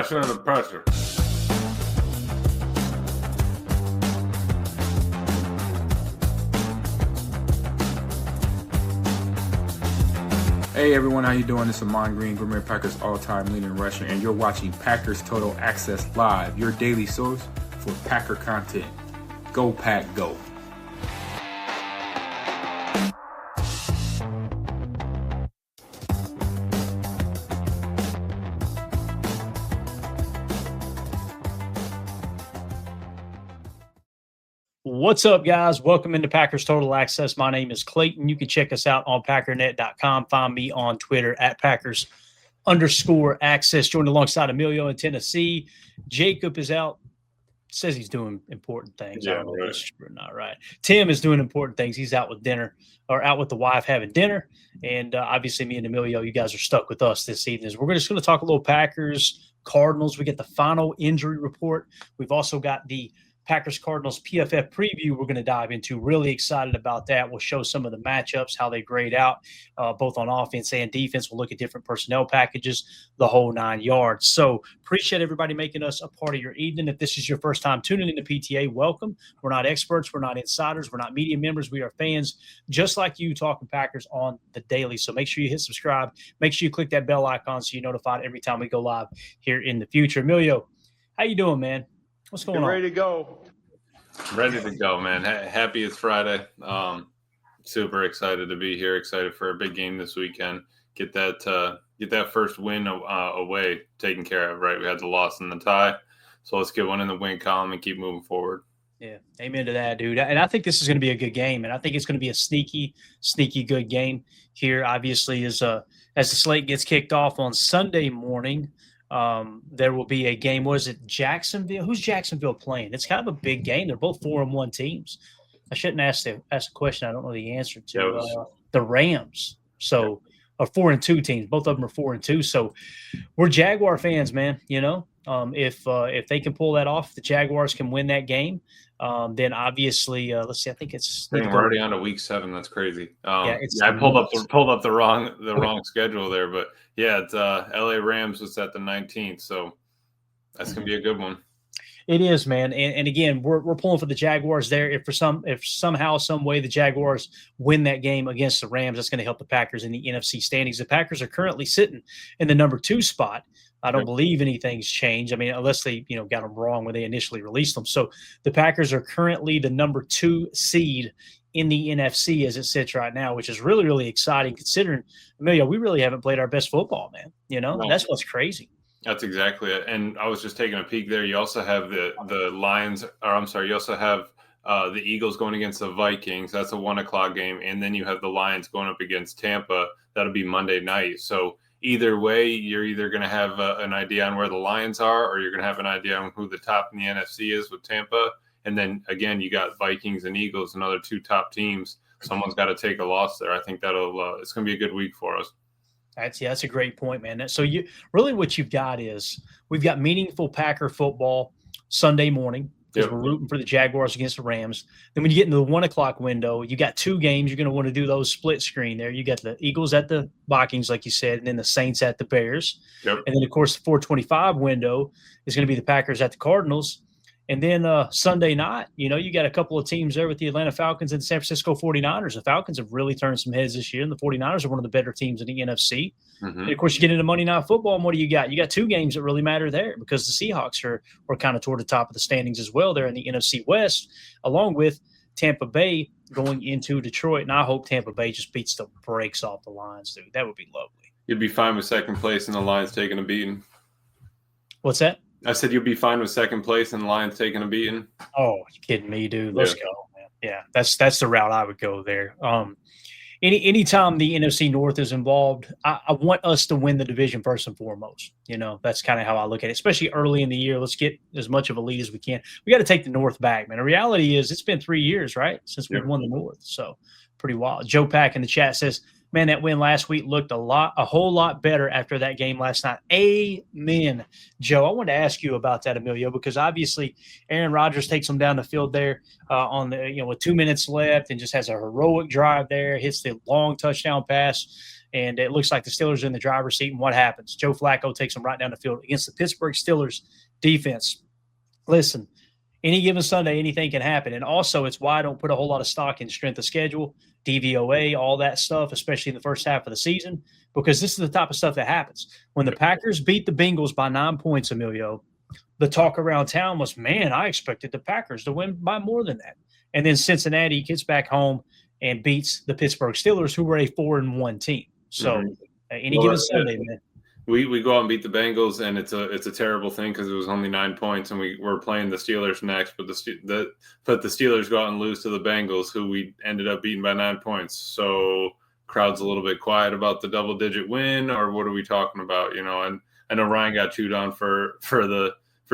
smash under the pressure. Hey everyone, how you doing? This is Amon Green, Green Bay Packers all-time leading rusher, and you're watching Packers Total Access Live, your daily source for Packer content. Go Pack, go! What's up, guys? Welcome into Packers Total Access. My name is Clayton. You can check us out on packernet.com. Find me on Twitter at Packers_access. Joined alongside Emilio in Tennessee. Jacob is out. Says he's doing important things. Yeah, I don't know right. if it's true or not, right? Tim is doing important things. He's out with dinner or out with the wife having dinner. And obviously me and Emilio, you guys are stuck with us this evening. We're just going to talk a little Packers, Cardinals. We get the final injury report. We've also got the Packers Cardinals PFF preview we're going to dive into. Really excited about that. We'll show some of the matchups, how they grade out, both on offense and defense. We'll look at different personnel packages, the whole 9 yards. So appreciate everybody making us a part of your evening. If this is your first time tuning into PTA, welcome. We're not experts. We're not insiders. We're not media members. We are fans just like you talking Packers on the daily. So make sure you hit subscribe. Make sure you click that bell icon so you're notified every time we go live here in the future. Emilio, how you doing, man? What's going on? Ready to go. Ready to go, man. Happy it's Friday. Super excited to be here. Excited for a big game this weekend. Get that first win away taken care of, right? We had the loss and the tie. So let's get one in the win column and keep moving forward. Yeah, amen to that, dude. And I think this is going to be a good game, and I think it's going to be a sneaky good game here. Obviously, as the slate gets kicked off on Sunday morning, there will be a game. What is it, Jacksonville? Who's Jacksonville playing? It's kind of a big game. They're both 4-1 teams. I shouldn't ask a question I don't know the answer to. The Rams. So, are 4-2 teams. Both of them are 4-2. So, we're Jaguar fans, man. You know, if they can pull that off, the Jaguars can win that game. Then obviously, let's see. I think it's. We're already on to week 7. That's crazy. I pulled up the wrong schedule there, but yeah, it's LA Rams was at the 19th, so that's gonna be a good one. It is, man. And again, we're pulling for the Jaguars there. If somehow, some way the Jaguars win that game against the Rams, that's going to help the Packers in the NFC standings. The Packers are currently sitting in the number 2 spot. I don't believe anything's changed. I mean, unless they, got them wrong when they initially released them. So the Packers are currently the number 2 seed in the NFC as it sits right now, which is really, really exciting considering, Emilio, we really haven't played our best football, man. No. That's what's crazy. That's exactly it. And I was just taking a peek there. You also have the Lions, or I'm sorry, you also have the Eagles going against the Vikings. That's a 1:00 game. And then you have the Lions going up against Tampa. That'll be Monday night. So either way, you're either going to have an idea on where the Lions are, or you're going to have an idea on who the top in the NFC is with Tampa. And then, again, you got Vikings and Eagles, another 2 top teams. Someone's got to take a loss there. I think it's going to be a good week for us. That's a great point, man. So what you've got is we've got meaningful Packer football Sunday morning because we're rooting for the Jaguars against the Rams. Then when you get into the 1:00 window, you got 2 games. You're going to want to do those split screen there. You got the Eagles at the Vikings, like you said, and then the Saints at the Bears. Yep. And then, of course, the 4:25 window is going to be the Packers at the Cardinals. And then Sunday night, you got a couple of teams there with the Atlanta Falcons and San Francisco 49ers. The Falcons have really turned some heads this year, and the 49ers are one of the better teams in the NFC. Mm-hmm. And, of course, you get into Monday Night Football, and what do you got? You got 2 games that really matter there because the Seahawks are kind of toward the top of the standings as well there in the NFC West, along with Tampa Bay going into Detroit. And I hope Tampa Bay just beats the brakes off the Lions, dude. That would be lovely. You'd be fine with second place and the Lions taking a beating. What's that? I said you'll be fine with second place and the Lions taking a beating. Oh, you kidding me, dude? Let's go, man. Yeah, that's the route I would go there. Anytime the NFC North is involved, I want us to win the division first and foremost. That's kind of how I look at it, especially early in the year. Let's get as much of a lead as we can. We got to take the North back, man. The reality is it's been 3 years, right, since we've won the North. So pretty wild. Joe Pack in the chat says, man, that win last week looked a whole lot better after that game last night. Amen, Joe. I wanted to ask you about that, Emilio, because obviously Aaron Rodgers takes them down the field there on the with 2 minutes left and just has a heroic drive there, hits the long touchdown pass, and it looks like the Steelers are in the driver's seat. And what happens? Joe Flacco takes them right down the field against the Pittsburgh Steelers defense. Listen, any given Sunday, anything can happen. And also, it's why I don't put a whole lot of stock in strength of schedule, DVOA, all that stuff, especially in the first half of the season, because this is the type of stuff that happens. When the Packers beat the Bengals by 9 points, Emilio, the talk around town was, man, I expected the Packers to win by more than that. And then Cincinnati gets back home and beats the Pittsburgh Steelers, who were a 4-1 team. So any given Sunday, man. We go out and beat the Bengals, and it's a terrible thing because it was only 9 points, and we're playing the Steelers next. But the Steelers go out and lose to the Bengals, who we ended up beating by 9 points. So crowd's a little bit quiet about the double-digit win, or what are we talking about? And I know Ryan got chewed on for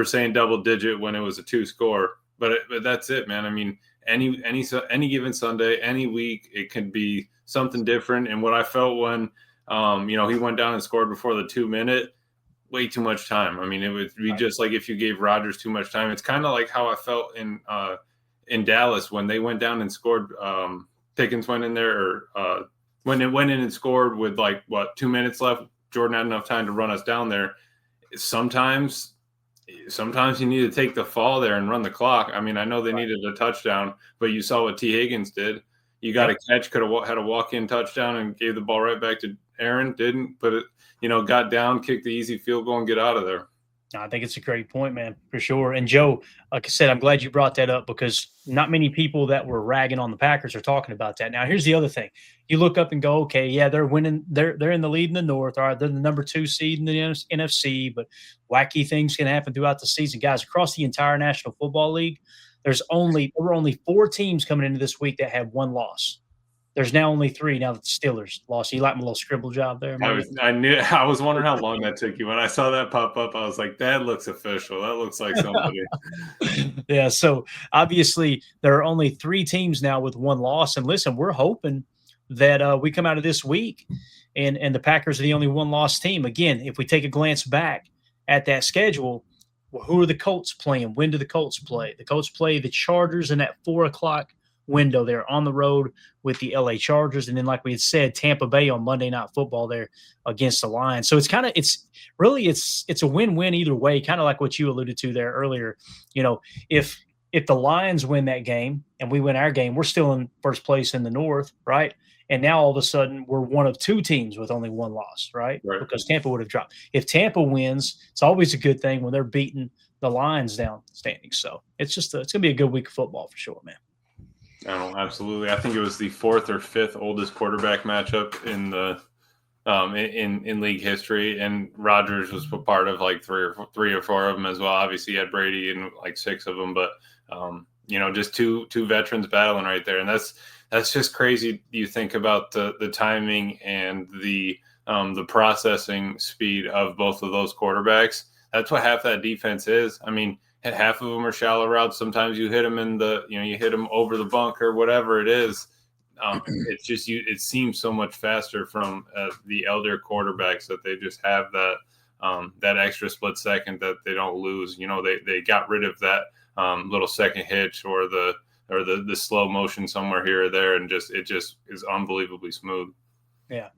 saying double-digit when it was a 2-score, but that's it, man. I mean, any given Sunday, any week, it can be something different. And what I felt when he went down and scored before the 2-minute, way too much time. I mean, it would be just like if you gave Rodgers too much time. It's kind of like how I felt in Dallas when they went down and scored. Pickens went in there, or when it went in and scored with 2 minutes left. Jordan had enough time to run us down there. Sometimes you need to take the fall there and run the clock. I mean, I know they needed a touchdown, but you saw what T. Higgins did. You got a catch, could have had a walk-in touchdown and gave the ball right back to Aaron. Didn't, but it, got down, kicked the easy field goal and get out of there. I think it's a great point, man, for sure. And Joe, like I said, I'm glad you brought that up because not many people that were ragging on the Packers are talking about that. Now, here's the other thing. You look up and go, okay, yeah, they're winning. They're in the lead in the North. All right, they're the number 2 seed in the NFC, but wacky things can happen throughout the season. Guys, across the entire National Football League, there were only 4 teams coming into this week that had 1 loss. There's now only 3 now that the Steelers lost. You like my little scribble job there, man? I was wondering how long that took you. When I saw that pop up, I was like, that looks official. That looks like somebody. Yeah, so obviously there are only 3 teams now with 1 loss. And listen, we're hoping that we come out of this week and the Packers are the only 1-loss team. Again, if we take a glance back at that schedule, well, who are the Colts playing? When do the Colts play? The Colts play the Chargers in that 4 o'clock window there on the road with the LA Chargers. And then, like we had said, Tampa Bay on Monday Night Football there against the Lions. So it's a win-win either way, kind of like what you alluded to there earlier. If the Lions win that game and we win our game, we're still in first place in the North, right? And now all of a sudden we're one of 2 teams with only 1 loss, right? Because Tampa would have dropped. If Tampa wins, it's always a good thing when they're beating the Lions down standing. So it's going to be a good week of football for sure, man. Oh, absolutely. I think it was the 4th or 5th oldest quarterback matchup in the in league history, and Rodgers was a part of like 3 or 4 of them as well. Obviously, he had Brady in like 6 of them, but just two veterans battling right there, and that's just crazy. You think about the timing and the processing speed of both of those quarterbacks. That's what half that defense is. I mean, half of them are shallow routes. Sometimes you hit them you hit them over the bunker, whatever it is. It's just it seems so much faster from the elder quarterbacks that they just have that extra split second that they don't lose. They got rid of that little second hitch or the slow motion somewhere here or there, and it just is unbelievably smooth. Yeah.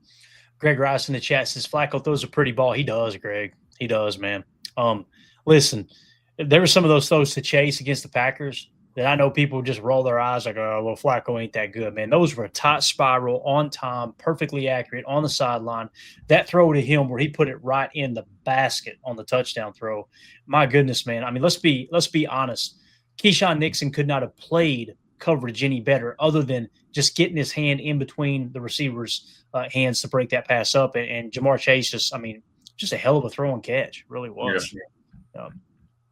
Greg Rice in the chat says Flacco throws a pretty ball. He does, Greg. He does, man. Listen, there were some of those throws to Chase against the Packers that I know people just roll their eyes like, oh, well, Flacco ain't that good, man. Those were a tight spiral, on time, perfectly accurate, on the sideline. That throw to him where he put it right in the basket on the touchdown throw, my goodness, man. I mean, let's be honest. Keyshawn Nixon could not have played coverage any better other than just getting his hand in between the receiver's hands to break that pass up. And Jamar Chase just a hell of a throw and catch, really was.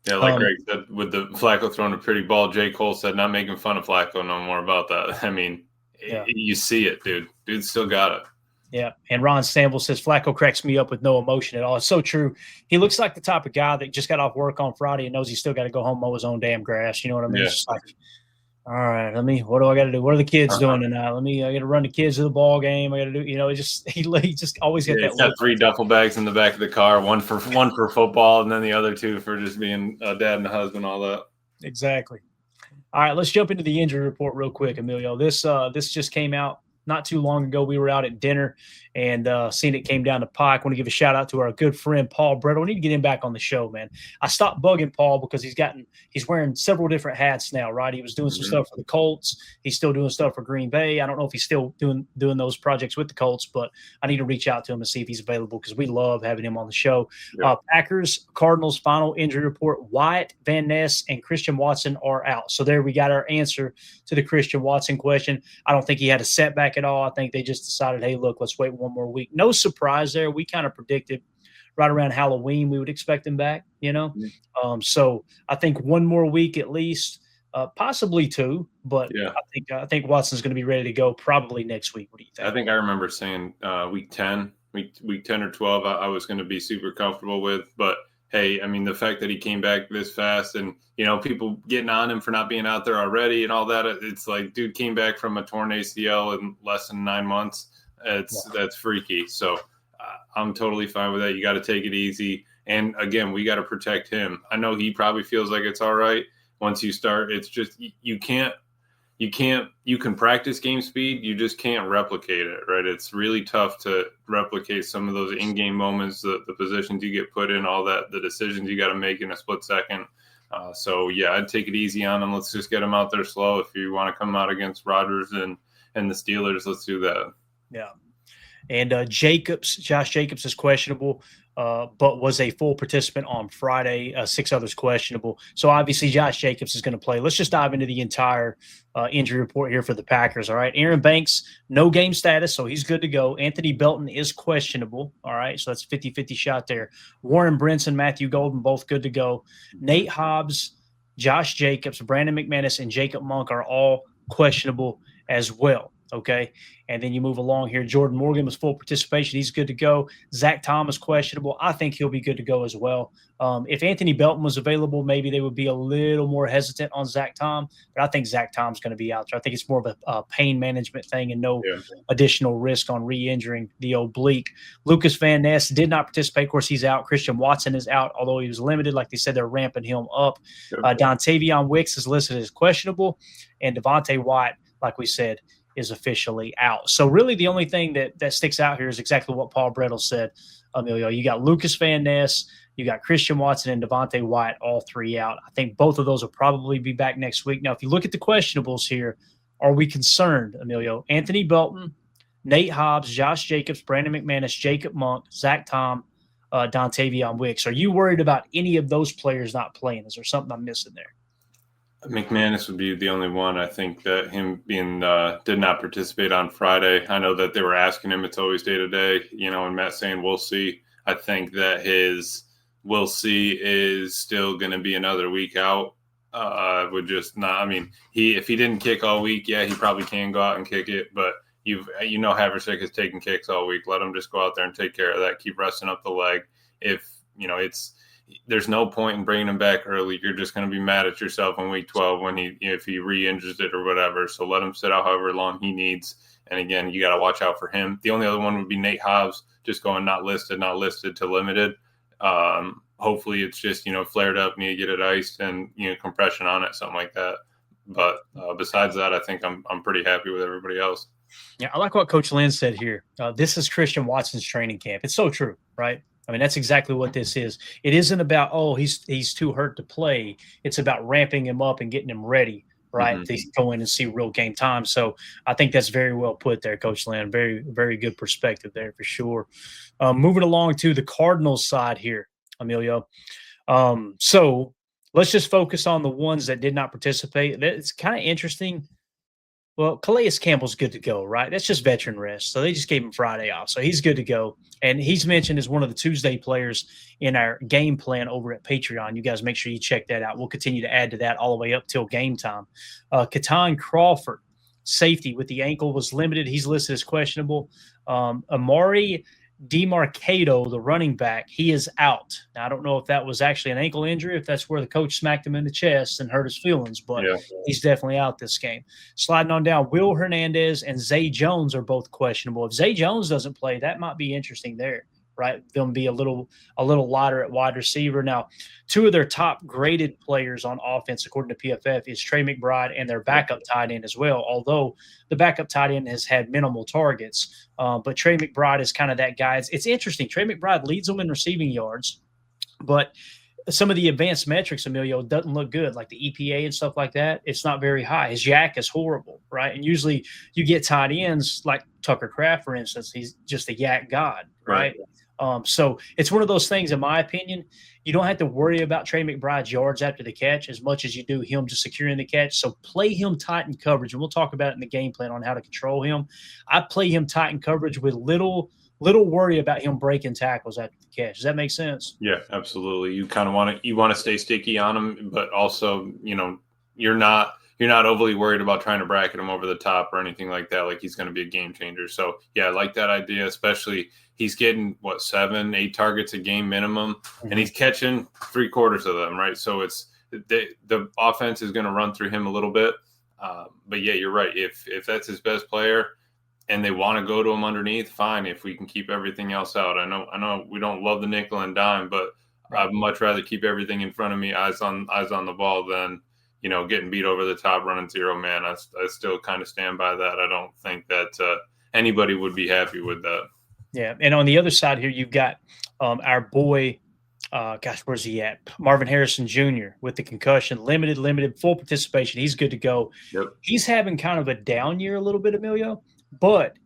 Yeah. Like Greg said, with the Flacco throwing a pretty ball, J. Cole said, not making fun of Flacco no more about that. I mean, you see it, dude. Dude still got it. Yeah. And Ron Stamble says, Flacco cracks me up with no emotion at all. It's so true. He looks like the type of guy that just got off work on Friday and knows he's still got to go home, mow his own damn grass. You know what I mean? Yeah. It's just like, all right, what do I got to do? What are the kids doing tonight? I got to run the kids to the ball game. I got to do, he just always got that. He's got 3 duffel bags in the back of the car, one for football, and then the other 2 for just being a dad and a husband, all that. Exactly. All right, let's jump into the injury report real quick, Emilio. This just came out not too long ago. We were out at dinner and seen it came down to pie. I want to give a shout out to our good friend Paul Brettle. We need to get him back on the show, man. I stopped bugging Paul because he's wearing several different hats now, right? He was doing some stuff for the Colts. He's still doing stuff for Green Bay. I don't know if he's still doing those projects with the Colts, but I need to reach out to him and see if he's available because we love having him on the show. Yeah. Packers, Cardinals, final injury report. Wyatt, Van Ness, and Christian Watson are out. So there we got our answer to the Christian Watson question. I don't think he had a setback at all. I think they just decided, hey, look, let's wait one more week. No surprise there. We kind of predicted right around Halloween we would expect him back, So I think one more week at least, possibly two. But yeah. I think Watson's going to be ready to go probably next week. What do you think? I think I remember saying week 10 or 12 I was going to be super comfortable with. But, hey, I mean, the fact that he came back this fast and, people getting on him for not being out there already and all that, it's like, dude came back from a torn ACL in less than 9 months. That's freaky. So I'm totally fine with that. You got to take it easy. And, again, we got to protect him. I know he probably feels like it's all right once you start. It's just you can practice game speed. You just can't replicate it, right? It's really tough to replicate some of those in-game moments, the positions you get put in, all that, the decisions you got to make in a split second. So, yeah, I'd take it easy on him. Let's just get him out there slow. If you want to come out against Rodgers and the Steelers, let's do that. Yeah. And Josh Jacobs is questionable, but was a full participant on Friday. 6 others questionable. So obviously Josh Jacobs is going to play. Let's just dive into the entire injury report here for the Packers. All right. Aaron Banks, no game status, so he's good to go. Anthony Belton is questionable. All right. So that's 50-50 shot there. Warren Brinson, Matthew Golden, both good to go. Nate Hobbs, Josh Jacobs, Brandon McManus, and Jacob Monk are all questionable as well. Okay. And then you move along here. Jordan Morgan was full participation. He's good to go. Zach Thomas questionable. I think he'll be good to go as well. If Anthony Belton was available, maybe they would be a little more hesitant on Zach Tom, but I think Zach Tom's going to be out there. I think it's more of a pain management thing and no additional risk on re-injuring the oblique. Lucas Van Ness did not participate. Of course, he's out. Christian Watson is out, although he was limited. Like they said, they're ramping him up. Dontavion Wicks is listed as questionable, and Devontae White, like we said, is officially out. So really the only thing that sticks out here is exactly what Paul Brettle said, Emilio. You got Lucas Van Ness, you got Christian Watson and Devontae White, all 3 out. I think both of those will probably be back next week. Now, if you look at the questionables here, are we concerned, Emilio? Anthony Belton, Nate Hobbs, Josh Jacobs, Brandon McManus, Jacob Monk, Zach Tom, Dontavion Wicks. Are you worried about any of those players not playing? Is there something I'm missing there? McManus would be the only one. I think that him being did not participate on Friday. I know that they were asking him. It's always day to day, and Matt saying we'll see. I think that his we'll see is still going to be another week out. Would just not. I mean, if he didn't kick all week, yeah, he probably can go out and kick it. But Haversick is taking kicks all week. Let him just go out there and take care of that. Keep resting up the leg. If there's no point in bringing him back early. You're just going to be mad at yourself in week 12 if he re-injures it or whatever. So let him sit out however long he needs. And again, you got to watch out for him. The only other one would be Nate Hobbs, just going not listed to limited. Hopefully it's just, flared up, need to get it iced and, compression on it, something like that. But besides that, I think I'm pretty happy with everybody else. Yeah, I like what Coach Lynn said here. This is Christian Watson's training camp. It's so true, right? I mean, that's exactly what this is. It isn't about, he's too hurt to play. It's about ramping him up and getting him ready, right, to go in and see real game time. So I think that's very well put there, Coach Lynn. Very, very good perspective there for sure. Moving along to the Cardinals side here, Emilio. So let's just focus on the ones that did not participate. It's kind of interesting. Well, Calais Campbell's good to go, right? That's just veteran rest. So they just gave him Friday off. So he's good to go. And he's mentioned as one of the Tuesday players in our game plan over at Patreon. You guys make sure you check that out. We'll continue to add to that all the way up till game time. Keaton Crawford, safety with the ankle, was limited. He's listed as questionable. Amari DeMarcado, the running back, he is out. Now, I don't know if that was actually an ankle injury, if that's where the coach smacked him in the chest and hurt his feelings, but he's definitely out this game. Sliding on down, Will Hernandez and Zay Jones are both questionable. If Zay Jones doesn't play, that might be interesting there, right? Them be a little lighter at wide receiver. Now, two of their top graded players on offense, according to PFF, is Trey McBride and their backup tight end as well. Although the backup tight end has had minimal targets, but Trey McBride is kind of that guy. It's interesting. Trey McBride leads them in receiving yards, but some of the advanced metrics, Emilio, doesn't look good, like the EPA and stuff like that. It's not very high. His yak is horrible, right? And usually you get tight ends like Tucker Kraft, for instance. He's just a yak god, right? So it's one of those things, in my opinion, you don't have to worry about Trey McBride's yards after the catch as much as you do him just securing the catch. So play him tight in coverage, and we'll talk about it in the game plan on how to control him. I play him tight in coverage with little worry about him breaking tackles after the catch. Does that make sense? Yeah, absolutely. You kind of want to stay sticky on him, but also, you're not overly worried about trying to bracket him over the top or anything like that. Like he's going to be a game changer. So yeah, I like that idea, especially he's getting 7-8 targets a game minimum, and he's catching 3/4 of them, right? So it's the offense is going to run through him a little bit. But yeah, you're right. If that's his best player, and they want to go to him underneath, fine. If we can keep everything else out, I know we don't love the nickel and dime, but I'd much rather keep everything in front of me, eyes on the ball, than getting beat over the top, running zero man. I still kind of stand by that. I don't think that anybody would be happy with that. Yeah, and on the other side here, you've got our boy. Where's he at? Marvin Harrison Jr. with the concussion, limited full participation. He's good to go. Yep. He's having kind of a down year a little bit, Emilio, but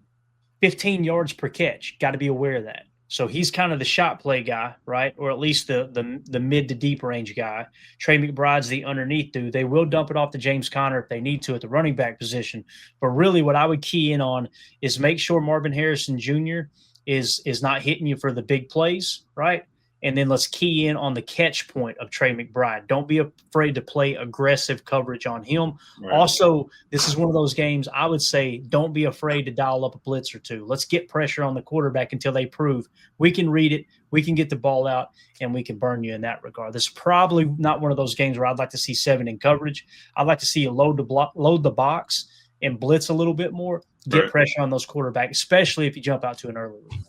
15 yards per catch. Got to be aware of that. So he's kind of the shot play guy, right? Or at least the mid to deep range guy. Trey McBride's the underneath dude. They will dump it off to James Conner if they need to at the running back position. But really what I would key in on is make sure Marvin Harrison Jr. is not hitting you for the big plays, right? And then let's key in on the catch point of Trey McBride. Don't be afraid to play aggressive coverage on him. Right. Also, this is one of those games I would say don't be afraid to dial up a blitz or two. Let's get pressure on the quarterback until they prove we can read it, we can get the ball out, and we can burn you in that regard. This is probably not one of those games where I'd like to see 7 in coverage. I'd like to see you load the box and blitz a little bit more, get pressure on those quarterbacks, especially if you jump out to an early lead.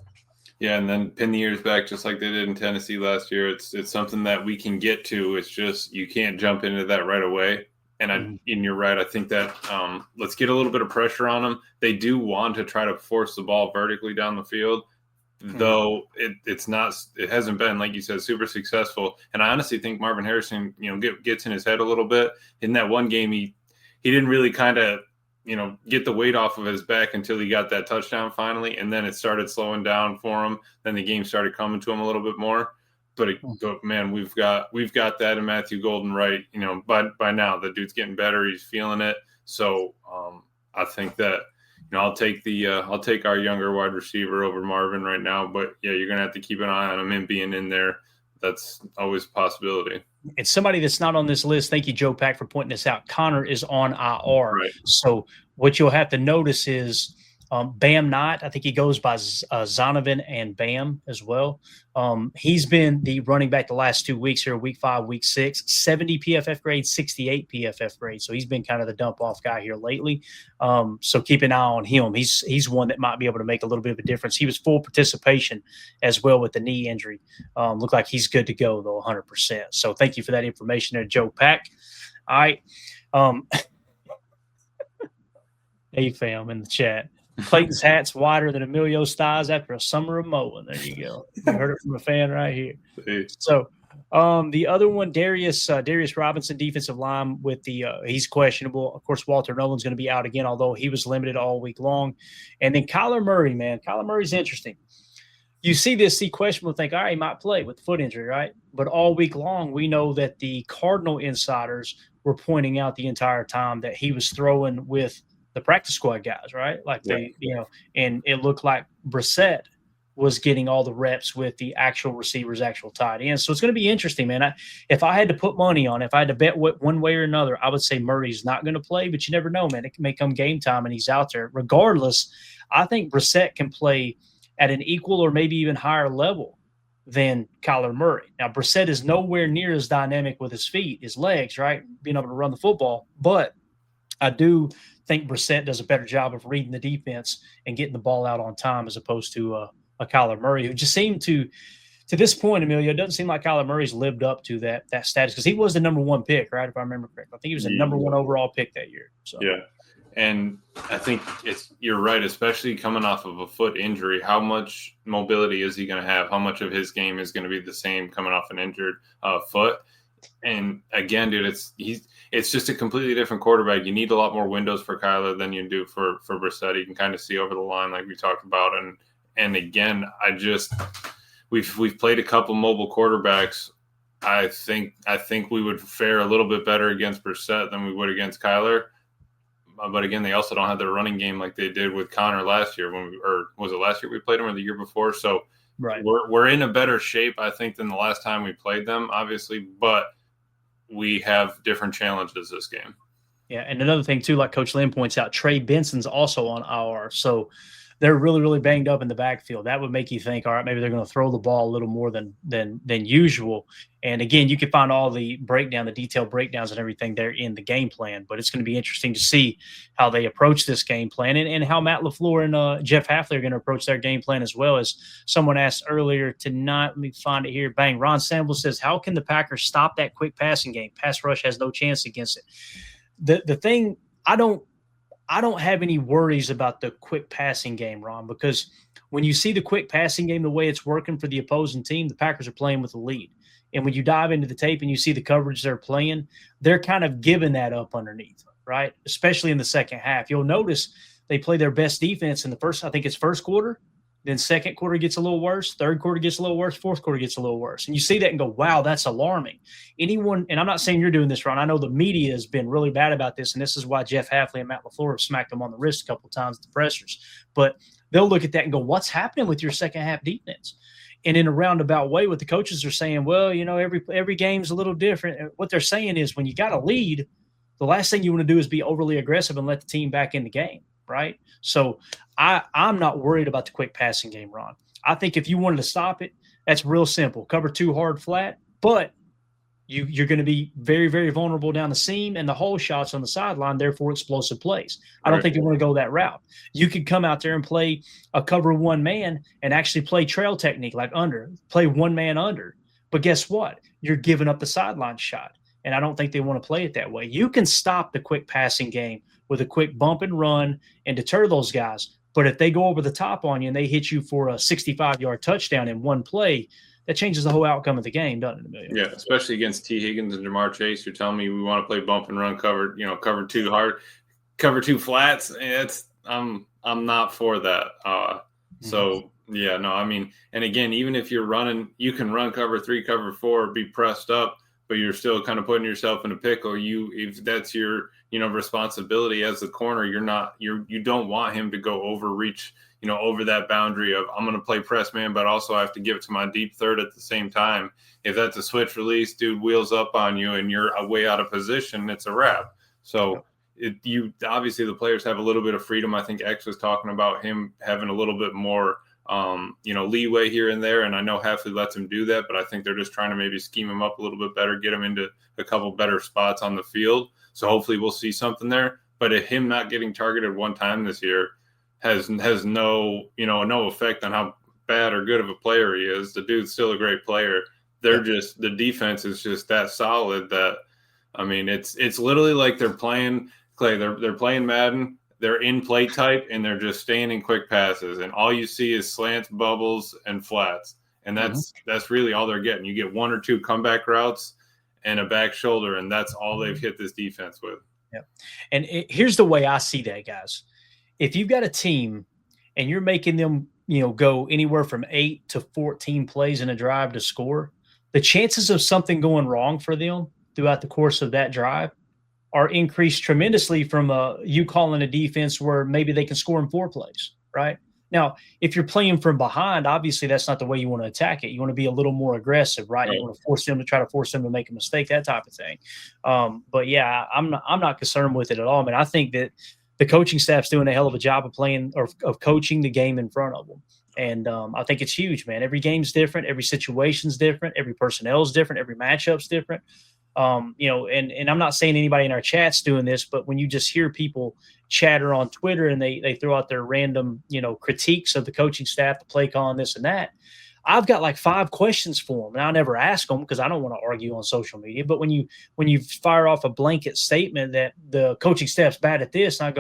Yeah, and then pin the ears back just like they did in Tennessee last year. It's something that we can get to. It's just you can't jump into that right away. And you're right. I think that let's get a little bit of pressure on them. They do want to try to force the ball vertically down the field, though it hasn't been, like you said, super successful. And I honestly think Marvin Harrison, gets in his head a little bit. In that one game, he didn't really kind of get the weight off of his back until he got that touchdown finally. And then it started slowing down for him. Then the game started coming to him a little bit more. But man, we've got that in Matthew Golden, right? By now the dude's getting better. He's feeling it. So I think that, I'll take our younger wide receiver over Marvin right now. But yeah, you're going to have to keep an eye on him and being in there. That's always a possibility. And somebody that's not on this list, thank you, Joe Pack, for pointing this out. Connor is on IR. Right. So what you'll have to notice is Bam Knight, I think he goes by Zonovan and Bam as well. He's been the running back the last 2 weeks here, week 5, week 6, 70 PFF grade, 68 PFF grade. So he's been kind of the dump off guy here lately. So keep an eye on him. He's one that might be able to make a little bit of a difference. He was full participation as well with the knee injury. Looked like he's good to go though, 100%. So thank you for that information there, Joe Pack. All right. Hey fam in the chat. Clayton's hat's wider than Emilio's thighs after a summer of mowing. There you go. You heard it from a fan right here. So the other one, Darius Robinson, defensive line with he's questionable. Of course, Walter Nolan's going to be out again, although he was limited all week long. And then Kyler Murray, man. Kyler Murray's interesting. You see questionable, think, all right, he might play with foot injury, right? But all week long, we know that the Cardinal insiders were pointing out the entire time that he was throwing with the practice squad guys, right? Like and it looked like Brissett was getting all the reps with the actual receivers, actual tight ends. So it's going to be interesting, man. If I had to put money on, if I had to bet one way or another, I would say Murray's not going to play, but you never know, man. It may come game time and he's out there. Regardless, I think Brissett can play at an equal or maybe even higher level than Kyler Murray. Now, Brissett is nowhere near as dynamic with his feet, his legs, right? Being able to run the football. But I do think Brissett does a better job of reading the defense and getting the ball out on time as opposed to Kyler Murray, who just seemed to this point, Emilio, it doesn't seem like Kyler Murray's lived up to that status because he was the number one pick, right? If I remember correctly, I think he was the number one overall pick that year. So yeah, and I think you're right, especially coming off of a foot injury. How much mobility is he going to have? How much of his game is going to be the same coming off an injured foot? And again, dude, it's just a completely different quarterback. You need a lot more windows for Kyler than you do for Brissett. You can kind of see over the line, like we talked about, and again, we've played a couple mobile quarterbacks. I think we would fare a little bit better against Brissett than we would against Kyler. But again, they also don't have their running game like they did with Connor last year. Or was it last year we played them or the year before? So right. We're in a better shape, I think, than the last time we played them, obviously. But we have different challenges this game. Yeah, and another thing too, like Coach Lynn points out, Trey Benson's also on IR. So they're really, really banged up in the backfield. That would make you think, all right, maybe they're going to throw the ball a little more than usual. And again, you can find all the detailed breakdowns and everything there in the game plan. But it's going to be interesting to see how they approach this game plan and how Matt LaFleur and Jeff Hafley are going to approach their game plan as well. As someone asked earlier tonight, let me find it here. Bang, Ron Sample says, how can the Packers stop that quick passing game? Pass rush has no chance against it. The thing, I don't have any worries about the quick passing game, Ron, because when you see the quick passing game, the way it's working for the opposing team, the Packers are playing with the lead. And when you dive into the tape and you see the coverage they're playing, they're kind of giving that up underneath, right? Especially in the second half. You'll notice they play their best defense in the first quarter. Then second quarter gets a little worse. Third quarter gets a little worse. Fourth quarter gets a little worse. And you see that and go, wow, that's alarming. And I'm not saying you're doing this, Ron. I know the media has been really bad about this, and this is why Jeff Hafley and Matt LaFleur have smacked them on the wrist a couple of times at the pressers. But they'll look at that and go, what's happening with your second half defense? And in a roundabout way, what the coaches are saying, well, every game's a little different. And what they're saying is when you got a lead, the last thing you want to do is be overly aggressive and let the team back in the game, right? So I'm not worried about the quick passing game, Ron. I think if you wanted to stop it, that's real simple. Cover two hard flat, but you're going to be very, very vulnerable down the seam and the hole shots on the sideline, therefore explosive plays. I don't think you want to go that route. You could come out there and play a cover one man and actually play trail technique like play one man under. But guess what? You're giving up the sideline shot. And I don't think they want to play it that way. You can stop the quick passing game with a quick bump and run and deter those guys. But if they go over the top on you and they hit you for a 65-yard touchdown in one play, that changes the whole outcome of the game, doesn't it, Emilio? Yeah, especially against T. Higgins and Jamar Chase. You're telling me we want to play bump and run cover two hard, cover two flats. I'm not for that. So yeah, no, I mean, and again, even if you're running, you can run cover three, cover four, be pressed up, but you're still kind of putting yourself in a pickle. If that's your responsibility as the corner, you don't want him to go overreach, over that boundary of I'm going to play press man, but also I have to give it to my deep third at the same time. If that's a switch release, dude wheels up on you and you're way out of position, it's a wrap. So obviously the players have a little bit of freedom. I think X was talking about him having a little bit more leeway here and there. And I know Hafley lets him do that, but I think they're just trying to maybe scheme him up a little bit better, get him into a couple better spots on the field. So hopefully we'll see something there. But him not getting targeted one time this year has no effect on how bad or good of a player he is. The dude's still a great player. The defense is just that solid that, I mean, it's literally like they're playing Clay. They're playing Madden. They're in play type and they're just staying in quick passes. And all you see is slants, bubbles, and flats. And that's really all they're getting. You get one or two comeback routes and a back shoulder, and that's all they've hit this defense with. Yeah. And here's the way I see that, guys. If you've got a team and you're making them, go anywhere from 8 to 14 plays in a drive to score, the chances of something going wrong for them throughout the course of that drive are increased tremendously from you calling a defense where maybe they can score in 4 plays, right? Now, if you're playing from behind, obviously that's not the way you want to attack it. You want to be a little more aggressive, right? You want to try to force them to make a mistake, that type of thing. But yeah, I'm not concerned with it at all. I mean, I think that the coaching staff's doing a hell of a job of playing or of coaching the game in front of them. And I think it's huge, man. Every game's different. Every situation's different. Every personnel's different. Every matchup's different. And I'm not saying anybody in our chat's doing this, but when you just hear people chatter on Twitter and they throw out their random, critiques of the coaching staff, the play calling, this and that, I've got like 5 questions for them, and I never ask them because I don't want to argue on social media. But when you fire off a blanket statement that the coaching staff's bad at this, and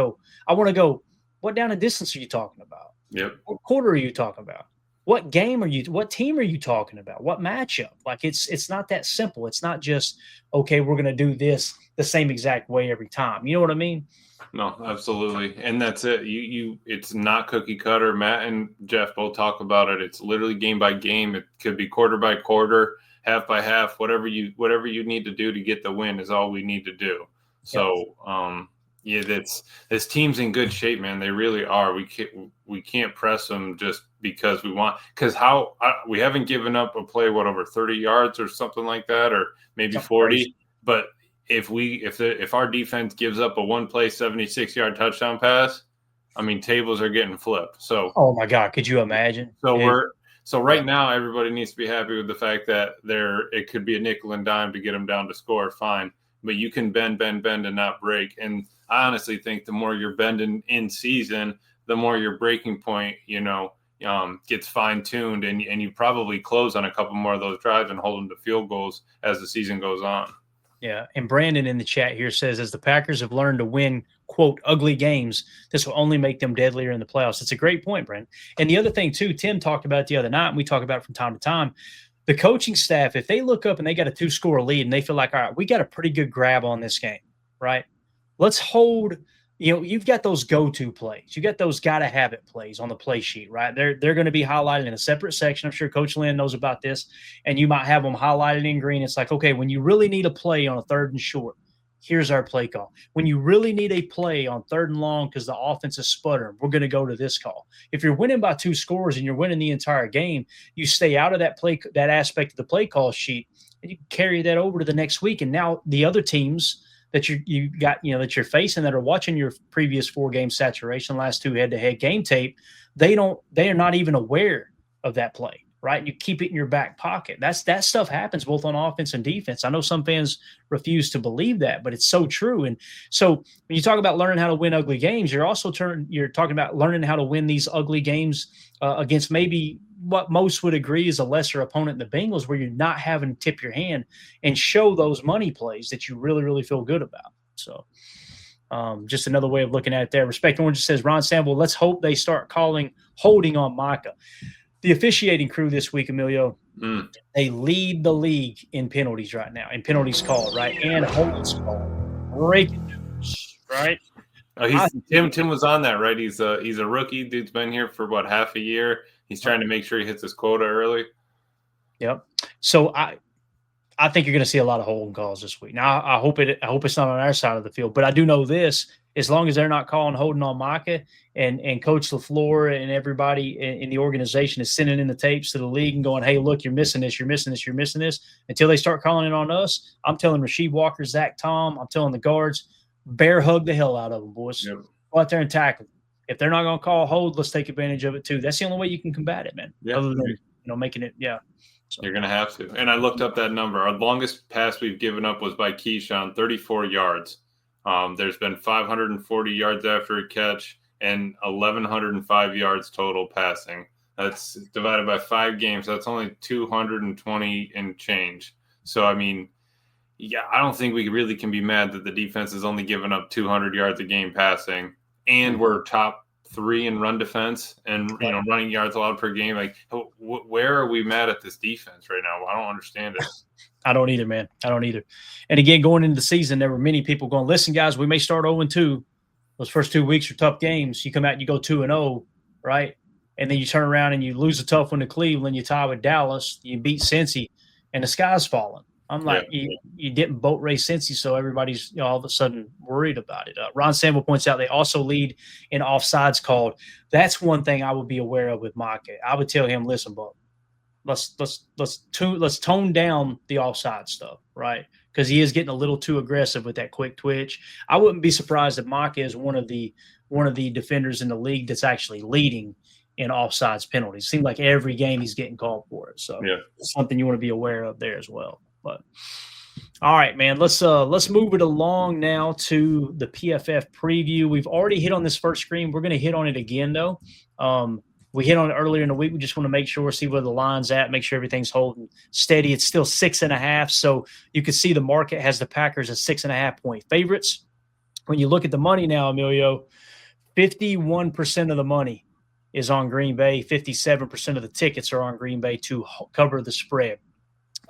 I want to go, what down and distance are you talking about? Yep. What quarter are you talking about? What team are you talking about? What matchup? Like it's not that simple. It's not just, okay, we're going to do this the same exact way every time. You know what I mean? No, absolutely. And that's it. It's not cookie cutter. Matt and Jeff both talk about it. It's literally game by game. It could be quarter by quarter, half by half, whatever you need to do to get the win is all we need to do. So, this team's in good shape, man. They really are. We can't press them just because we want, because we haven't given up a play, over 30 yards or something like that, or maybe 40, crazy. But if our defense gives up a one play 76-yard touchdown pass, I mean, tables are getting flipped. So, oh my God, could you imagine? So right now everybody needs to be happy with the fact that it could be a nickel and dime to get them down to score, fine, but you can bend and not break. And I honestly think the more you're bending in season, the more your breaking point, gets fine tuned, and you probably close on a couple more of those drives and hold them to field goals as the season goes on. Yeah, and Brandon in the chat here says, as the Packers have learned to win, quote, ugly games, this will only make them deadlier in the playoffs. It's a great point, Brandon. And the other thing, too, Tim talked about it the other night, and we talk about it from time to time, the coaching staff, if they look up and they got a 2-score lead and they feel like, all right, we got a pretty good grab on this game, right? Let's hold – you've got those go-to plays. You got those got-to-have-it plays on the play sheet, right? They're going to be highlighted in a separate section. I'm sure Coach Lynn knows about this, and you might have them highlighted in green. It's like, okay, when you really need a play on a 3rd and short, here's our play call. When you really need a play on 3rd and long because the offense is sputtering, we're going to go to this call. If you're winning by 2 scores and you're winning the entire game, you stay out of that aspect of the play call sheet, and you carry that over to the next week. And now the other teams – that you got, that you're facing, that are watching your previous 4-game saturation, last 2 head-to-head game tape, they are not even aware of that play, right? You keep it in your back pocket. That stuff happens both on offense and defense. I know some fans refuse to believe that, but it's so true. And so when you talk about learning how to win ugly games, you're also you're talking about learning how to win these ugly games against maybe what most would agree is a lesser opponent in the Bengals, where you're not having to tip your hand and show those money plays that you really, really feel good about. So just another way of looking at it there. Respect Orange says, Ron Sample, let's hope they start calling holding on Micah. The officiating crew this week, Emilio, they lead the league in penalties right now, in penalties called, right? And holdings called. Breaking news, right? Tim was on that, right? He's a rookie. Dude's been here for half a year. He's trying to make sure he hits his quota early. Yep. So I think you're going to see a lot of holding calls this week. Now I hope it's not on our side of the field, but I do know this: as long as they're not calling holding on Micah, and Coach LaFleur and everybody in the organization is sending in the tapes to the league and going, hey, look, you're missing this, you're missing this, you're missing this, until they start calling it on us, I'm telling Rasheed Walker, Zach Tom, I'm telling the guards, bear hug the hell out of them, boys. Yep. Go out there and tackle them. If they're not going to call hold, let's take advantage of it too. That's the only way you can combat it, man. Yeah. Other than making it, yeah. So. You're going to have to. And I looked up that number. Our longest pass we've given up was by Keyshawn, 34 yards. There's been 540 yards after a catch and 1,105 yards total passing. That's divided by 5 games. That's only 220 and change. So, I mean, yeah, I don't think we really can be mad that the defense is only giving up 200 yards a game passing. And we're top 3 in run defense and running yards allowed per game. Like, where are we mad at this defense right now? I don't understand it. I don't either, man. I don't either. And again, going into the season, there were many people going, listen, guys, we may start 0-2. Those first 2 weeks are tough games. You come out and you go 2-0, right? And then you turn around and you lose a tough one to Cleveland. You tie with Dallas. You beat Cincy, and the sky's falling. I'm like, you didn't boat race Cincy, so everybody's all of a sudden worried about it. Ron Sample points out they also lead in offsides called. That's one thing I would be aware of with Micah. I would tell him, listen, Buck, let's tone down the offside stuff, right? Because he is getting a little too aggressive with that quick twitch. I wouldn't be surprised if Micah is one of the defenders in the league that's actually leading in offsides penalties. It seems like every game he's getting called for it. So it's something you want to be aware of there as well. But All right, man. Let's move it along now to the PFF preview. We've already hit on this first screen. We're going to hit on it again, though. We hit on it earlier in the week. We just want to make sure, see where the line's at, make sure everything's holding steady. It's still 6.5, so you can see the market has the Packers as 6.5-point favorites. When you look at the money now, Emilio, 51% of the money is on Green Bay. 57% of the tickets are on Green Bay to cover the spread.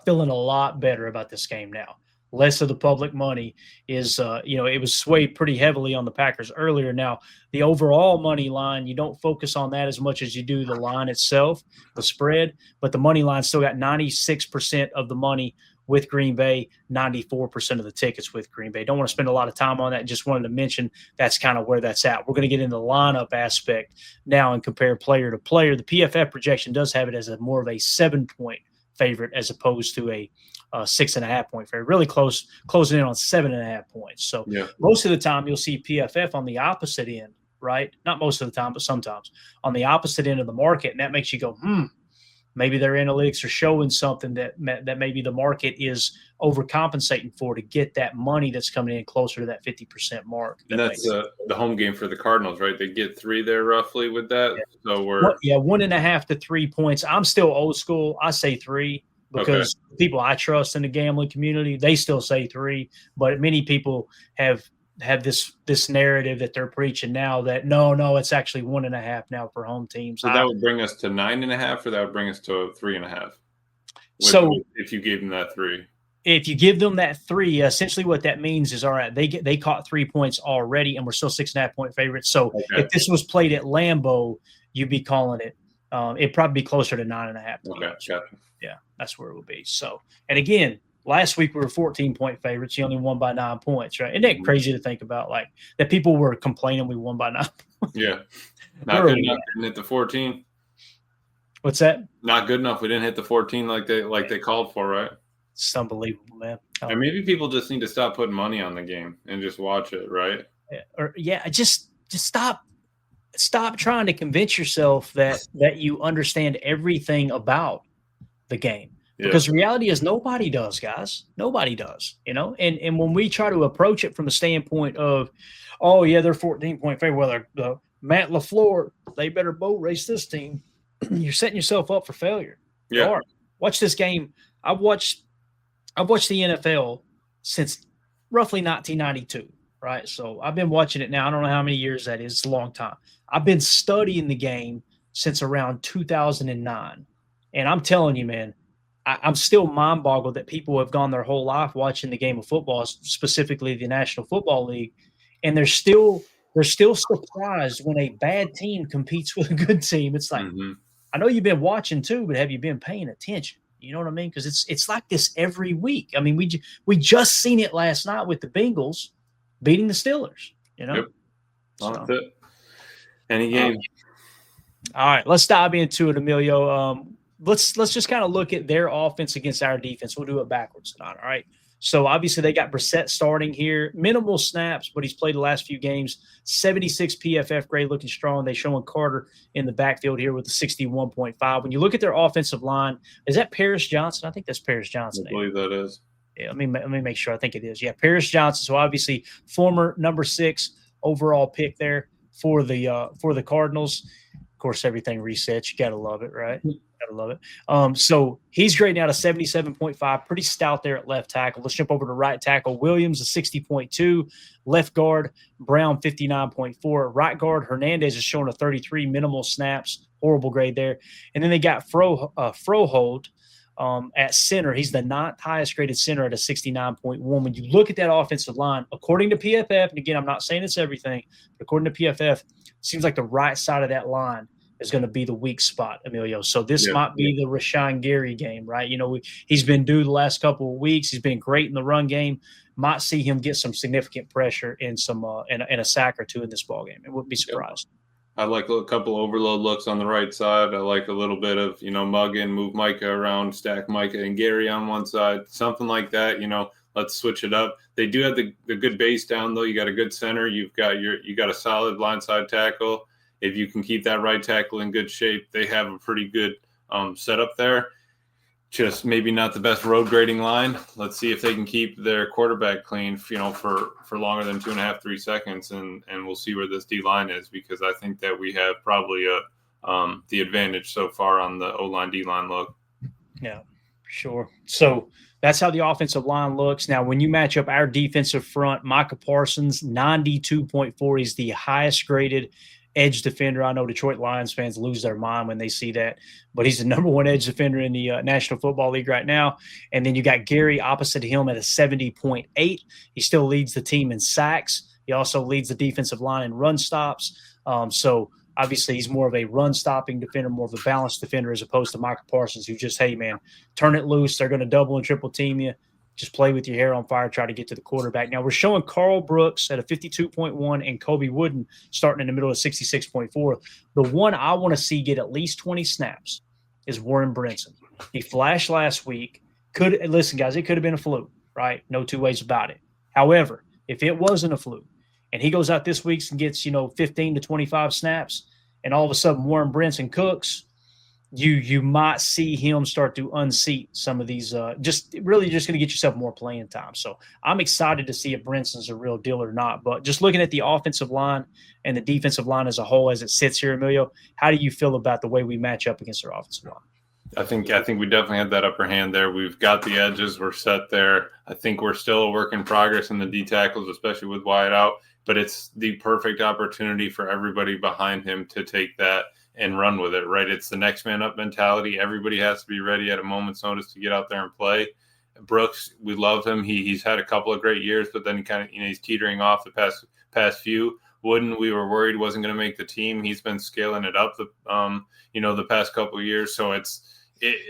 Feeling a lot better about this game now. Less of the public money is, it was swayed pretty heavily on the Packers earlier. Now, the overall money line, you don't focus on that as much as you do the line itself, the spread, but the money line still got 96% of the money with Green Bay, 94% of the tickets with Green Bay. Don't want to spend a lot of time on that. Just wanted to mention that's kind of where that's at. We're going to get into the lineup aspect now and compare player to player. The PFF projection does have it as a more of a 7-point favorite as opposed to a 6.5-point favorite. Really closing in on 7.5 points. So most of the time you'll see PFF on the opposite end, right? Not most of the time, but sometimes on the opposite end of the market, and that makes you go, maybe their analytics are showing something that maybe the market is overcompensating for to get that money that's coming in closer to that 50% mark. And that's the home game for the Cardinals, right? They get 3 there roughly with that. Yeah. So we're 1.5 to 3 points. I'm still old school. I say 3 because people I trust in the gambling community, they still say 3. But many people have this narrative that they're preaching now that no, it's actually 1.5 now for home teams. So that would bring us to 9.5, or that would bring us to 3.5. So if you gave them that 3, if you give them that 3, essentially what that means is, all right, they caught 3 points already, and we're still 6.5-point favorites. So if this was played at Lambeau, you'd be calling it. It'd probably be closer to 9.5. Okay, gotcha. Yeah, that's where it would be. So, and again, last week we were 14-point favorites. You only won by 9 points, right? Isn't that crazy to think about? Like that people were complaining we won by 9 points. Yeah, not good enough. Didn't hit the 14. What's that? Not good enough. We didn't hit the 14 like they called for, right? It's unbelievable, man. And maybe people just need to stop putting money on the game and just watch it, right? Just stop trying to convince yourself that you understand everything about the game. Because the reality is nobody does, guys. Nobody does, And when we try to approach it from the standpoint of, oh, yeah, they're 14-point favorite. Well, Matt LaFleur, they better boat race this team. You're setting yourself up for failure. Yeah. Watch this game. I've watched the NFL since roughly 1992, right? So I've been watching it now. I don't know how many years that is. It's a long time. I've been studying the game since around 2009. And I'm telling you, man, I'm still mind-boggled that people have gone their whole life watching the game of football, specifically the National Football League, and they're still surprised when a bad team competes with a good team. It's like, I know you've been watching too, but have you been paying attention? You know what I mean? Because it's like this every week. I mean, we just seen it last night with the Bengals beating the Steelers. Yep. That's it. Any game. All right, let's dive into it, Emilio. Let's just kind of look at their offense against our defense. We'll do it backwards tonight, all right? So, obviously, they got Brissett starting here. Minimal snaps, but he's played the last few games. 76 PFF grade, looking strong. They showing Carter in the backfield here with a 61.5. When you look at their offensive line, is that Paris Johnson? I think that's Paris Johnson. I believe that is. Yeah, let me make sure. I think it is. Yeah, Paris Johnson. So, obviously, former number 6 overall pick there for the Cardinals. Of course, everything resets. You got to love it, right? Gotta love it. So he's grading out a 77.5, pretty stout there at left tackle. Let's jump over to right tackle. Williams, a 60.2. Left guard, Brown, 59.4. Right guard, Hernandez is showing a 33, minimal snaps. Horrible grade there. And then they got Frohold at center. He's the 9th highest graded center at a 69.1. When you look at that offensive line, according to PFF, and again, I'm not saying it's everything, but according to PFF, it seems like the right side of that line is going to be the weak spot, Emilio. So this might be the Rashawn Gary game, right? He's been due the last couple of weeks. He's been great in the run game. Might see him get some significant pressure in some in a sack or two in this ball game. It wouldn't be surprised. I like a couple overload looks on the right side. I like a little bit of, mug in, move Micah around, stack Micah and Gary on one side, something like that. Let's switch it up. They do have the good base down though. You got a good center. You got a solid blindside tackle. If you can keep that right tackle in good shape, they have a pretty good setup there. just maybe not the best road grading line. Let's see if they can keep their quarterback clean, for longer than 2.5, 3 seconds, and we'll see where this D line is, because I think that we have probably the advantage so far on the O line D line look. Yeah, sure. So that's how the offensive line looks. Now, when you match up our defensive front, Micah Parsons, 92.4. He's the highest graded edge defender. I know Detroit Lions fans lose their mind when they see that, but he's the number one edge defender in the National Football League right now. And then you got Gary opposite him at a 70.8. He still leads the team in sacks. He also leads the defensive line in run stops. So obviously he's more of a run-stopping defender, more of a balanced defender, as opposed to Micah Parsons, who just, hey, man, turn it loose. They're going to double and triple team you. Just play with your hair on fire, try to get to the quarterback. Now, we're showing Carl Brooks at a 52.1 and Kobe Wooden starting in the middle of 66.4. The one I want to see get at least 20 snaps is Warren Brinson. He flashed last week. Listen, guys, it could have been a fluke, right? No two ways about it. However, if it wasn't a fluke, and he goes out this week and gets, 15 to 25 snaps, and all of a sudden Warren Brinson cooks, you might see him start to unseat some of these. Just going to get yourself more playing time. So I'm excited to see if Brinson's a real deal or not. But just looking at the offensive line and the defensive line as a whole as it sits here, Emilio, how do you feel about the way we match up against our offensive line? I think we definitely have that upper hand there. We've got the edges. We're set there. I think we're still a work in progress in the D tackles, especially with Wyatt out. But it's the perfect opportunity for everybody behind him to take that and run with it, right? It's the next man up mentality. Everybody has to be ready at a moment's notice to get out there and play. Brooks, we love him. He's had a couple of great years, but then he kind of, he's teetering off the past few. Wooden, we were worried wasn't going to make the team. He's been scaling it up the past couple of years. So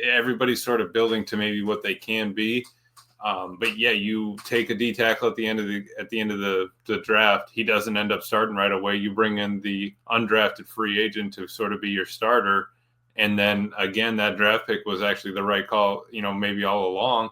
everybody's sort of building to maybe what they can be. But yeah, you take a D tackle at the end of the draft. He doesn't end up starting right away. You bring in the undrafted free agent to sort of be your starter. And then again, that draft pick was actually the right call, maybe all along.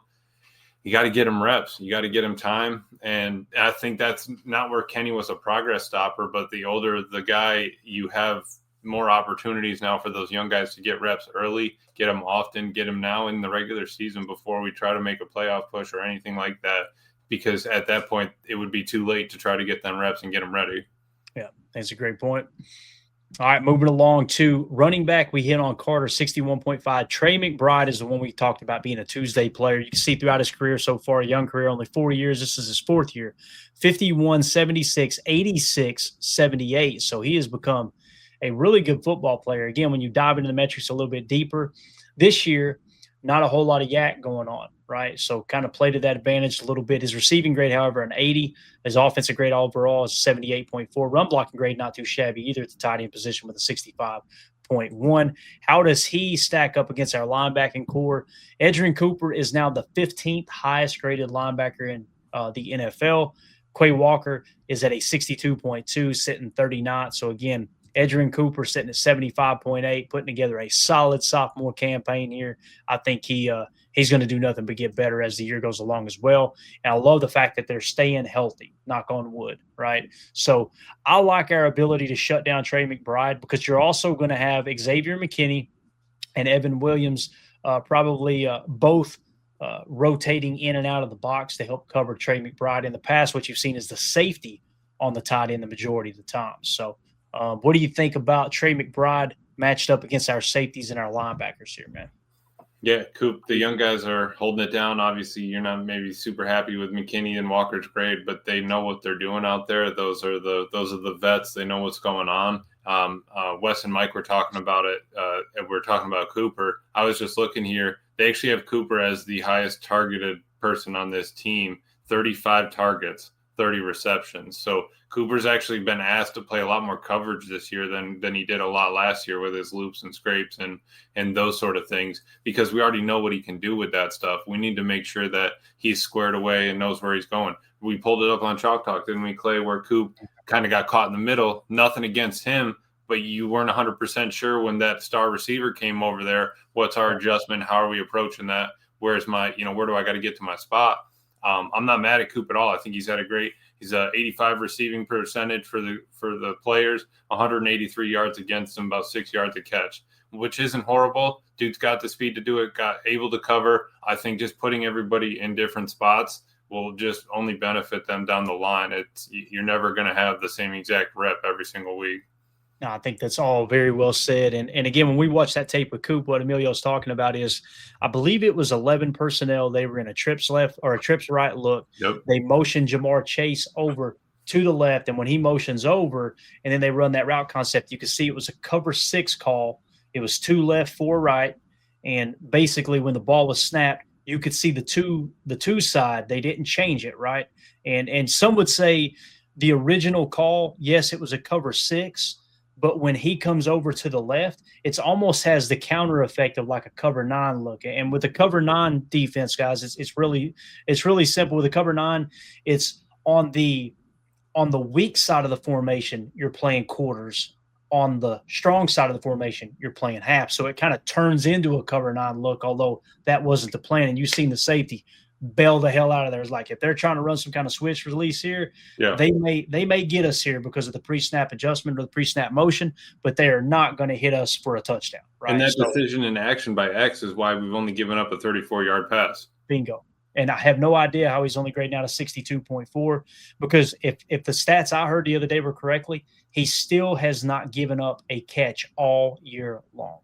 You got to get him reps. You got to get him time. And I think that's not where Kenny was a progress stopper, but the older the guy, you have more opportunities now for those young guys to get reps early, get them often, get them now in the regular season before we try to make a playoff push or anything like that, because at that point it would be too late to try to get them reps and get them ready. Yeah, that's a great point. All right, moving along to running back, we hit on Carter, 61.5. Trey McBride is the one we talked about being a Tuesday player. You can see throughout his career so far, a young career, only 4 years. This is his fourth year. 51, 76, 86, 78. So he has become a really good football player. Again, when you dive into the metrics a little bit deeper, this year, not a whole lot of yak going on, right? So kind of played to that advantage a little bit. His receiving grade, however, an 80. His offensive grade overall is 78.4. Run blocking grade, not too shabby either at the tight end position with a 65.1. How does he stack up against our linebacking core? Edgerrin Cooper is now the 15th highest graded linebacker in the NFL. Quay Walker is at a 62.2, sitting 39th. So again, Edgerrin Cooper sitting at 75.8, putting together a solid sophomore campaign here. I think he's going to do nothing but get better as the year goes along as well. And I love the fact that they're staying healthy, knock on wood, right? So I like our ability to shut down Trey McBride, because you're also going to have Xavier McKinney and Evan Williams probably both rotating in and out of the box to help cover Trey McBride. In the past, what you've seen is the safety on the tight end the majority of the time. So what do you think about Trey McBride matched up against our safeties and our linebackers here, man? Yeah, Coop, the young guys are holding it down. Obviously, you're not maybe super happy with McKinney and Walker's grade, but they know what they're doing out there. Those are the vets. They know what's going on. Wes and Mike were talking about it. And we're talking about Cooper. I was just looking here. They actually have Cooper as the highest targeted person on this team, 35 targets, 30 receptions. So Cooper's actually been asked to play a lot more coverage this year than he did a lot last year with his loops and scrapes and those sort of things, because we already know what he can do with that stuff. We need to make sure that he's squared away and knows where he's going. We pulled it up on Chalk Talk, didn't we, Clay, where Coop kind of got caught in the middle. Nothing against him, but you weren't 100% sure when that star receiver came over there. What's our adjustment? How are we approaching that? Where's my, where do I got to get to my spot? I'm not mad at Coop at all. I think he's had he's a 85 receiving percentage for the players, 183 yards against him, about 6 yards a catch. which isn't horrible. Dude's got the speed to do it, got able to cover. I think just putting everybody in different spots will just only benefit them down the line. You're never going to have the same exact rep every single week. No, I think that's all very well said. And again, when we watch that tape with Coop, what Emilio's talking about is, I believe it was 11 personnel. They were in a trips left or a trips right look. Yep. They motioned Jamar Chase over to the left. And when he motions over and then they run that route concept, you can see it was a cover 6 call. It was 2 left, 4 right. And basically when the ball was snapped, you could see the two side. They didn't change it, right? And some would say the original call, yes, it was a cover 6. But when he comes over to the left, it's almost has the counter effect of like a cover 9 look. And with the cover 9 defense, guys, it's really simple. With the cover 9, it's on the weak side of the formation, you're playing quarters. On the strong side of the formation, you're playing half. So it kind of turns into a cover 9 look, although that wasn't the plan. And you've seen the safety bail the hell out of there. It's like if they're trying to run some kind of switch release here, they may get us here because of the pre-snap adjustment or the pre-snap motion, but they are not going to hit us for a touchdown. Right? And that decision in action by X is why we've only given up a 34-yard pass. Bingo. And I have no idea how he's only grading out a 62.4 because if the stats I heard the other day were correctly, he still has not given up a catch all year long.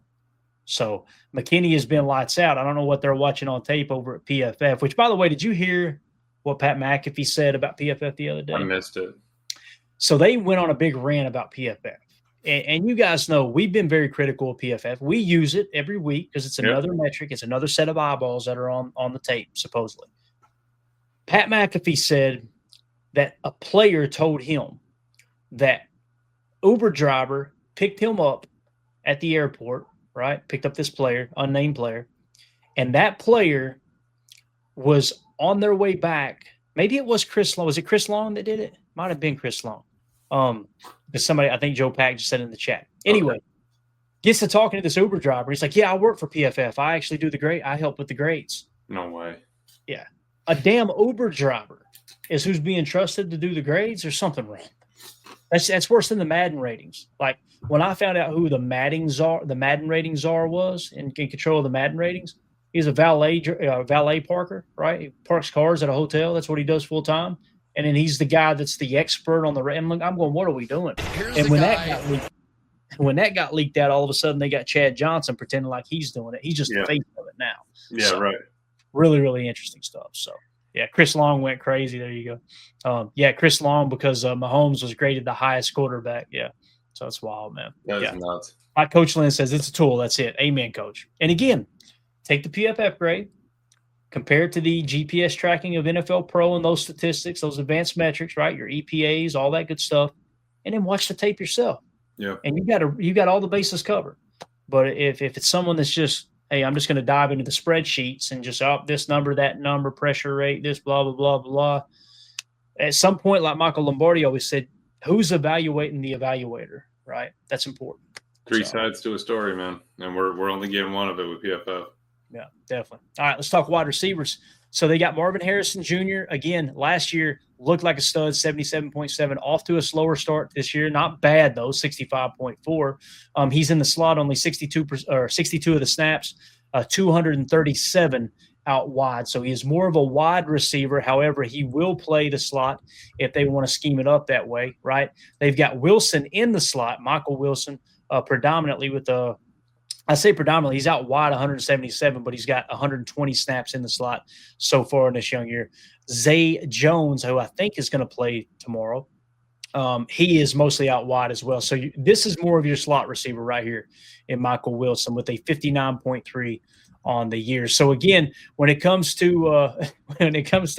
So McKinney has been lights out. I don't know what they're watching on tape over at PFF, which, by the way, did you hear what Pat McAfee said about PFF the other day? I missed it. So they went on a big rant about PFF. And you guys know we've been very critical of PFF. We use it every week because it's another metric. It's another set of eyeballs that are on the tape, supposedly. Pat McAfee said that a player told him that Uber driver picked him up at the airport, right? Picked up this player, unnamed player. And that player was on their way back. Maybe it was Chris Long. Was it Chris Long that did it? Might have been Chris Long. Because somebody, I think Joe Pack just said in the chat. Anyway, gets to talking to this Uber driver. He's like, yeah, I work for PFF. I actually do the grade. I help with the grades. No way. Yeah. A damn Uber driver is who's being trusted to do the grades. There's something wrong. That's worse than the Madden ratings. Like when I found out who the Madden rating czar was in control of the Madden ratings, he's a valet parker, right? He parks cars at a hotel. That's what he does full time. And then he's the guy that's the expert on the – I'm going, what are we doing? And when that got leaked out, all of a sudden they got Chad Johnson pretending like he's doing it. He's just the face of it now. Yeah, so, right. Really, really interesting stuff. So, yeah, Chris Long went crazy. There you go. Chris Long because Mahomes was graded the highest quarterback. Yeah, so it's wild, man. That's nuts. Like Coach Lynn says, it's a tool. That's it. Amen, Coach. And again, take the PFF grade. Compare it to the GPS tracking of NFL Pro and those statistics, those advanced metrics, right? Your EPAs, all that good stuff, and then watch the tape yourself. Yeah, and you got all the bases covered. But if it's someone that's just, hey, I'm just going to dive into the spreadsheets and just this number, that number, pressure rate, this, blah blah blah blah. At some point, like Michael Lombardi always said, who's evaluating the evaluator, right? That's important. Three sides to a story, man, and we're only getting one of it with PFF. Yeah, definitely. All right, let's talk wide receivers. So they got Marvin Harrison Jr. Again, last year looked like a stud, 77.7, off to a slower start this year. Not bad, though, 65.4. He's in the slot only 62 of the snaps, 237 out wide. So he is more of a wide receiver. However, he will play the slot if they want to scheme it up that way, right? They've got Wilson in the slot, Michael Wilson, predominantly with the I say predominantly, he's out wide 177, but he's got 120 snaps in the slot so far in this young year. Zay Jones, who I think is going to play tomorrow, he is mostly out wide as well. So this is more of your slot receiver right here in Michael Wilson with a 59.3 on the year. So again, when it comes to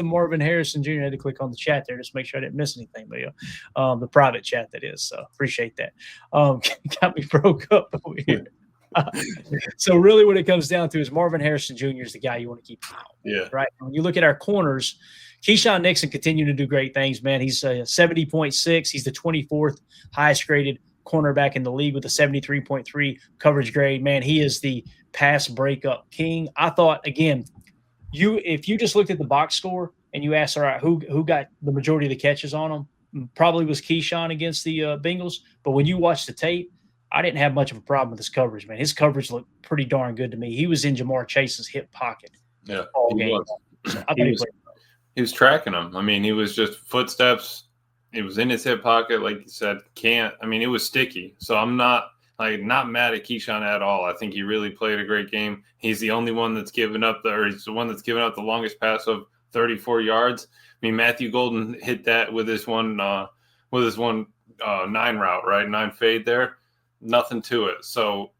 Marvin Harrison Jr., I had to click on the chat there just to make sure I didn't miss anything, but the private chat that is. So appreciate that. Got me broke up over here. So really what it comes down to is Marvin Harrison Jr. is the guy you want to keep an eye on. Yeah. Right. When you look at our corners, Keyshawn Nixon continuing to do great things, man. He's 70.6. He's the 24th highest graded cornerback in the league with a 73.3 coverage grade. Man, he is the pass breakup king. I thought, again, if you just looked at the box score and you asked, all right, who got the majority of the catches on him, probably was Keyshawn against the Bengals. But when you watch the tape, I didn't have much of a problem with his coverage, man. His coverage looked pretty darn good to me. He was in Jamar Chase's hip pocket all game. So I thought he was tracking him. I mean, he was just footsteps. It was in his hip pocket, like you said. It was sticky. So I'm not mad at Keyshawn at all. I think he really played a great game. He's the only one that's given up he's the one that's given up the longest pass of 34 yards. I mean, Matthew Golden hit that with his one 9 route, right? 9 fade there. Nothing to it. So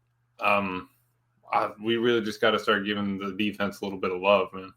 we really just got to start giving the defense a little bit of love, man.